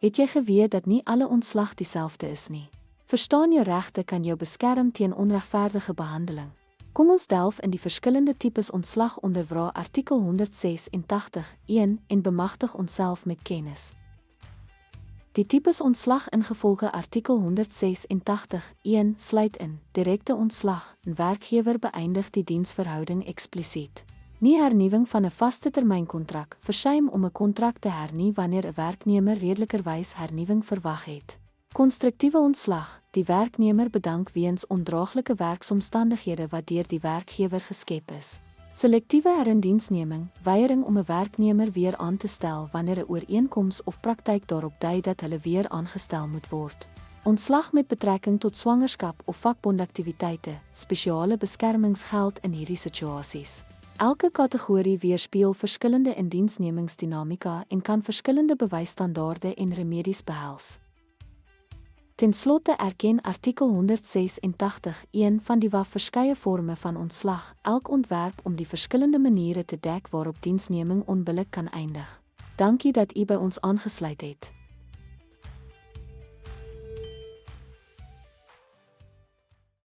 Het jy geweet dat nie alle ontslag dieselfde is nie? Verstaan jou regte kan jou beskerm teen onregverdige behandeling. Kom ons delf in die verskillende tipes ontslag ondervra artikel 186(1) en bemagtig onsself met kennis. Die tipes ontslag ingevolge artikel 186(1) sluit in: direkte ontslag, 'n werkgewer beëindig die diensverhouding eksplisiet. Nie hernuwing van 'n vaste termynkontrak, versuim om 'n kontrak te hernie wanneer 'n werknemer redelikerwys hernuwing verwag het. Konstruktiewe ontslag, die werknemer bedank weens ondraaglike werksomstandighede wat deur die werkgewer geskep is. Selektiewe herindiensneming, weiering om 'n werknemer weer aan te stel wanneer 'n ooreenkoms of praktyk daarop dui dat hulle weer aangestel moet word. Ontslag met betrekking tot swangerskap of vakbondaktiwiteite, spesiale beskermingsgeld in hierdie situasies. Elke kategorie weerspieël verskillende indiensnemingsdinamika en kan verskillende bewysstandaarde en remedies behels. Ten slotte erken artikel 186(1) van die WAF verskeie forme van ontslag, elk ontwerp om die verskillende maniere te dek waarop diensneming onbillik kan eindig. Dankie dat u by ons aangesluit het.